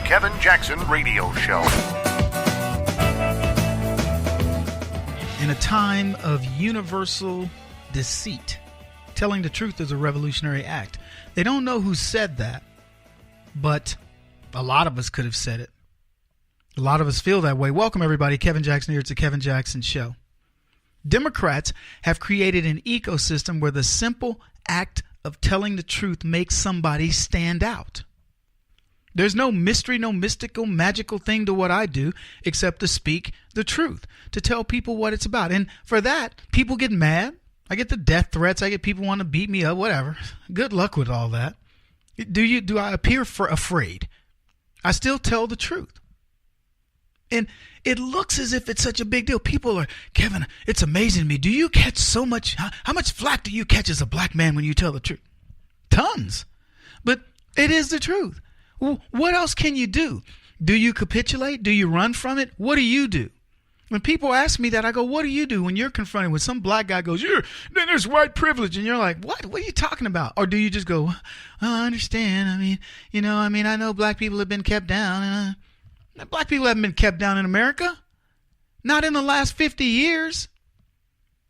Kevin Jackson Radio Show. In a time of universal deceit, telling the truth is a revolutionary act. They don't know who said that, but a lot of us could have said it. A lot of us feel that way. Welcome, everybody. Kevin Jackson here. It's the Kevin Jackson Show. Democrats have created an ecosystem where the simple act of telling the truth makes somebody stand out. There's no mystery, no mystical, magical thing to what I do except to speak the truth, to tell people what it's about. And for that, people get mad. I get the death threats. I get people want to beat me up, whatever. Good luck with all that. Do I appear afraid? I still tell the truth. And it looks as if it's such a big deal. People are, Kevin, it's amazing to me. Do you catch so much? How much flack do you catch as a black man when you tell the truth? Tons. But it is the truth. Well, what else can you do? Do you capitulate? Do you run from it? What do you do? When people ask me that, I go, what do you do when you're confronted with some black guy goes, then there's white privilege. And you're like, what? What are you talking about? Or do you just go, I understand. I know black people have been kept down. Black people haven't been kept down in America. Not in the last 50 years.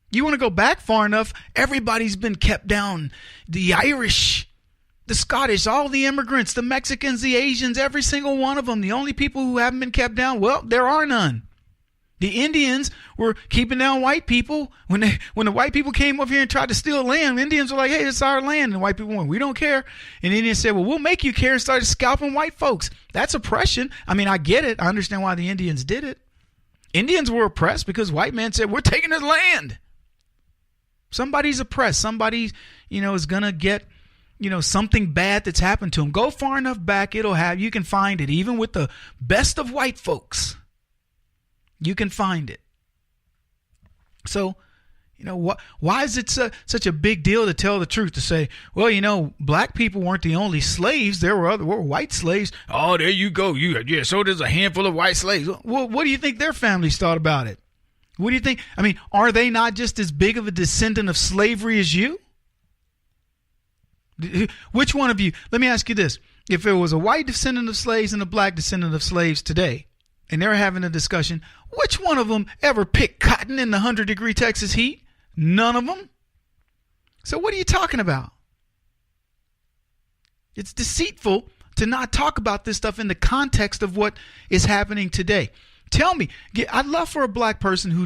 You want to go back far enough, everybody's been kept down. The Irish, the Scottish, all the immigrants, the Mexicans, the Asians, every single one of them. The only people who haven't been kept down, well, there are none. The Indians were keeping down white people. When the white people came over here and tried to steal land, Indians were like, hey, it's our land. And the white people went, we don't care. And the Indians said, well, we'll make you care, and started scalping white folks. That's oppression. I mean, I get it. I understand why the Indians did it. Indians were oppressed because white men said, we're taking his land. Somebody's oppressed. Somebody, is going to get something bad that's happened to them. Go far enough back, you can find it. Even with the best of white folks, you can find it. So, why is it such a big deal to tell the truth, to say, well, black people weren't the only slaves. There were white slaves. Oh, there you go. So there's a handful of white slaves. Well, what do you think their families thought about it? What do you think? I mean, are they not just as big of a descendant of slavery as you? Which one of you, let me ask you this. If it was a white descendant of slaves and a black descendant of slaves today, and they're having a discussion, which one of them ever picked cotton in the 100-degree Texas heat? None of them. So what are you talking about? It's deceitful to not talk about this stuff in the context of what is happening today. Tell me, I'd love for a black person who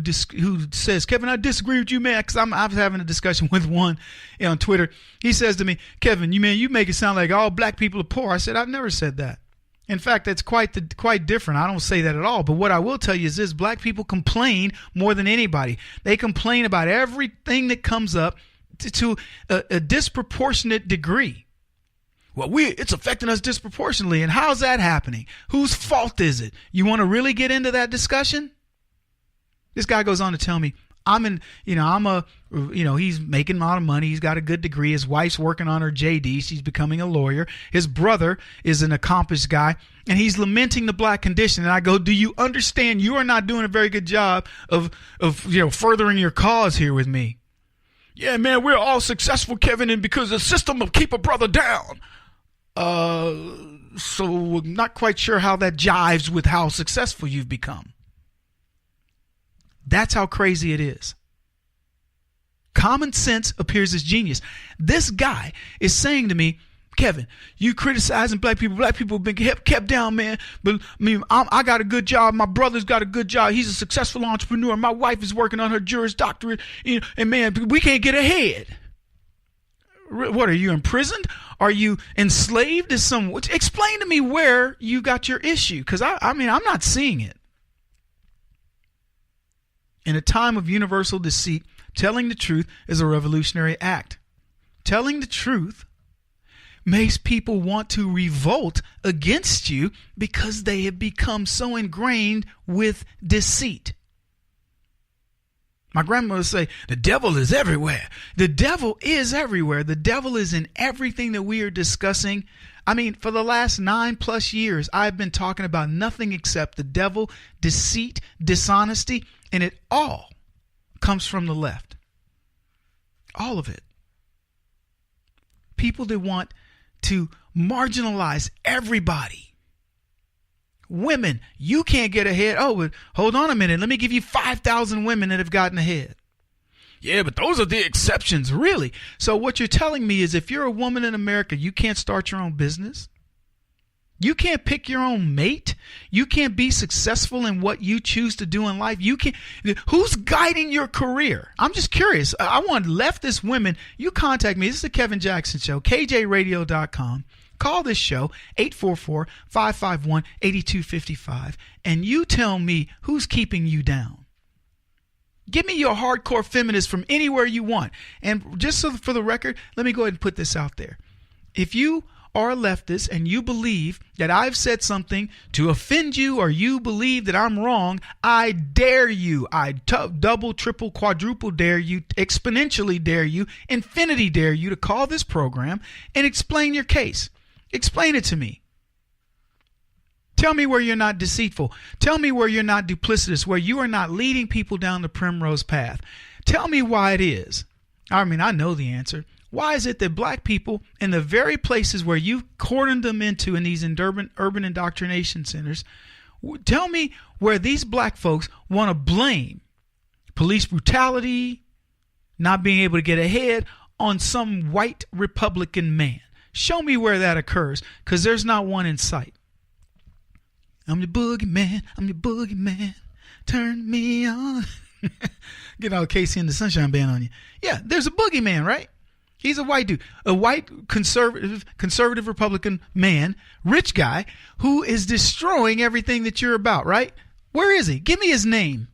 says, Kevin, I disagree with you, man, because I was having a discussion with one on Twitter. He says to me, Kevin, you make it sound like all black people are poor. I said, I've never said that. In fact, that's quite different. I don't say that at all. But what I will tell you is this: black people complain more than anybody. They complain about everything that comes up to a disproportionate degree. Well, it's affecting us disproportionately. And how's that happening? Whose fault is it? You want to really get into that discussion? This guy goes on to tell me, he's making a lot of money. He's got a good degree. His wife's working on her JD. She's becoming a lawyer. His brother is an accomplished guy, and he's lamenting the black condition. And I go, do you understand you are not doing a very good job of furthering your cause here with me? Yeah, man, we're all successful, Kevin, and because the system will keep a brother down. So I'm not quite sure how that jives with how successful you've become. That's how crazy it is. Common sense appears as genius. This guy is saying to me, Kevin, you criticizing black people. Black people have been kept down, man. But I got a good job. My brother's got a good job. He's a successful entrepreneur. My wife is working on her Juris Doctorate. And man, we can't get ahead. What, are you imprisoned? Are you enslaved? Explain to me where you got your issue, because I'm not seeing it. In a time of universal deceit, telling the truth is a revolutionary act. Telling the truth makes people want to revolt against you because they have become so ingrained with deceit. My grandmother would say, the devil is everywhere. The devil is everywhere. The devil is in everything that we are discussing. I mean, for the last 9+ years, I've been talking about nothing except the devil, deceit, dishonesty, and it all comes from the left. All of it. People that want to marginalize everybody. women, you can't get ahead. Oh, but hold on a minute. Let me give you 5,000 women that have gotten ahead. Yeah, but those are the exceptions, really. So what you're telling me is if you're a woman in America, you can't start your own business. You can't pick your own mate. You can't be successful in what you choose to do in life. You can't. Who's guiding your career? I'm just curious. I want leftist women. You contact me. This is the Kevin Jackson Show, KJRadio.com. Call this show, 844-551-8255, and you tell me who's keeping you down. Give me your hardcore feminist from anywhere you want. And just so for the record, let me go ahead and put this out there. If you are a leftist and you believe that I've said something to offend you, or you believe that I'm wrong, I dare you. I double, triple, quadruple dare you, exponentially dare you, infinity dare you to call this program and explain your case. Explain it to me. Tell me where you're not deceitful. Tell me where you're not duplicitous, where you are not leading people down the primrose path. Tell me why it is. I mean, I know the answer. Why is it that black people in the very places where you cordoned them into in these urban indoctrination centers, tell me where these black folks want to blame police brutality, not being able to get ahead on some white Republican man? Show me where that occurs, because there's not one in sight. I'm the boogeyman. I'm the boogeyman. Turn me on. Get all Casey and the Sunshine Band on you. Yeah, there's a boogeyman, right? He's a white dude, a white conservative Republican man, rich guy who is destroying everything that you're about, right? Where is he? Give me his name.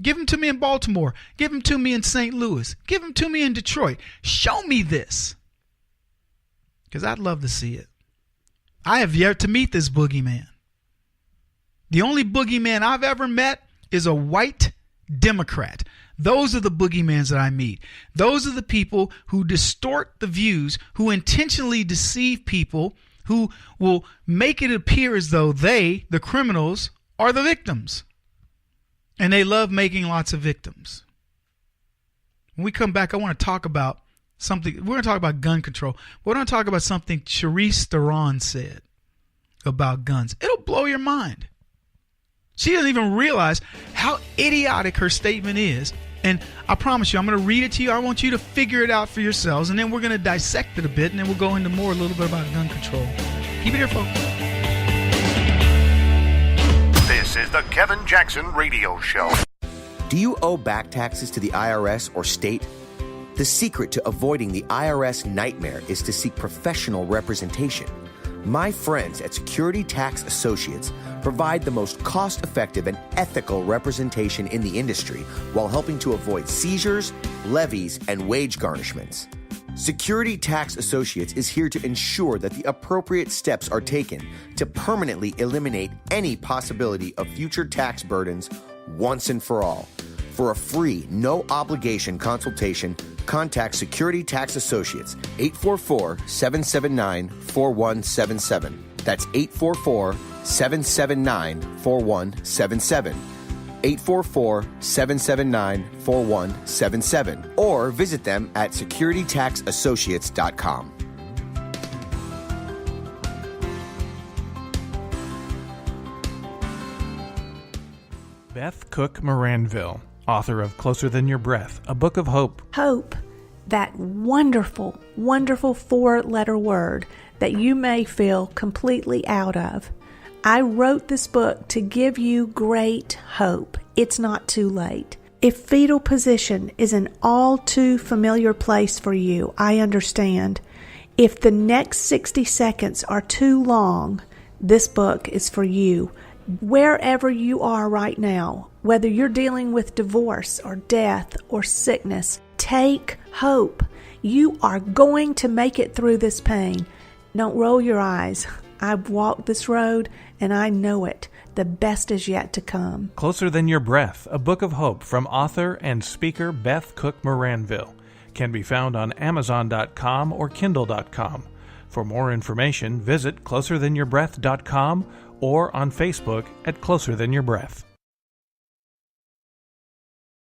Give him to me in Baltimore. Give him to me in St. Louis. Give him to me in Detroit. Show me this, because I'd love to see it. I have yet to meet this boogeyman. The only boogeyman I've ever met is a white Democrat. Those are the boogeymen that I meet. Those are the people who distort the views, who intentionally deceive people, who will make it appear as though they, the criminals, are the victims. And they love making lots of victims. When we come back, I want to talk about something. We're going to talk about gun control. We're going to talk about something Charisse Theron said about guns. It'll blow your mind. She doesn't even realize how idiotic her statement is. And I promise you, I'm going to read it to you. I want you to figure it out for yourselves. And then we're going to dissect it a bit. And then we'll go into a little bit about gun control. Keep it here, folks. This is the Kevin Jackson Radio Show. Do you owe back taxes to the IRS or state? The secret to avoiding the IRS nightmare is to seek professional representation. My friends at Security Tax Associates provide the most cost-effective and ethical representation in the industry while helping to avoid seizures, levies, and wage garnishments. Security Tax Associates is here to ensure that the appropriate steps are taken to permanently eliminate any possibility of future tax burdens once and for all. For a free, no-obligation consultation, contact Security Tax Associates, 844-779-4177. That's 844-779-4177. 844-779-4177. Or visit them at securitytaxassociates.com. Beth Cook Moranville, author of Closer Than Your Breath, a book of hope. Hope, that wonderful, wonderful four-letter word that you may feel completely out of. I wrote this book to give you great hope. It's not too late. If fetal position is an all too familiar place for you, I understand. If the next 60 seconds are too long, this book is for you. Wherever you are right now, whether you're dealing with divorce or death or sickness, take hope. You are going to make it through this pain. Don't roll your eyes. I've walked this road and I know it. The best is yet to come. Closer Than Your Breath, a book of hope from author and speaker Beth Cook Moranville, can be found on Amazon.com or Kindle.com. For more information, visit closerthanyourBreath.com or on Facebook at Closer Than Your Breath.